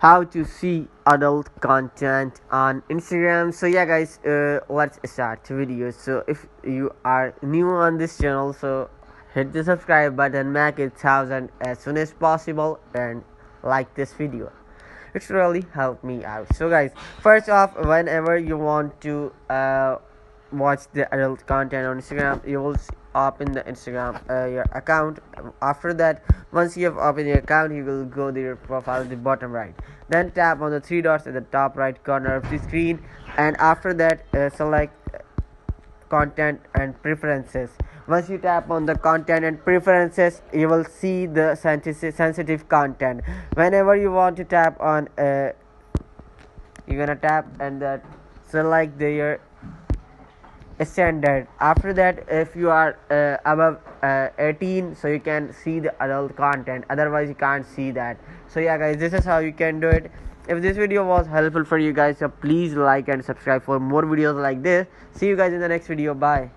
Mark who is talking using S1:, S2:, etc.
S1: how to see adult content on Instagram. So yeah guys, let's start the video. So if you are new on this channel, so hit the subscribe button, make it 1000 as soon as possible, and like this video. It's really helped me out. So guys, first off, whenever you want to watch the adult content on Instagram, you will open the Instagram your account. After that, once you have opened your account, you will go to your profile at the bottom right, then tap on the three dots at the top right corner of the screen, and after that select content and preferences. Once you tap on the content and preferences, you will see the sensitive content. Whenever you want to tap on you're gonna tap and that select their standard. After that, if you are above 18, so you can see the adult content, otherwise you can't see that. So yeah guys, this is how you can do it. If this video was helpful for you guys, so please like and subscribe for more videos like this. See you guys in the next video. Bye.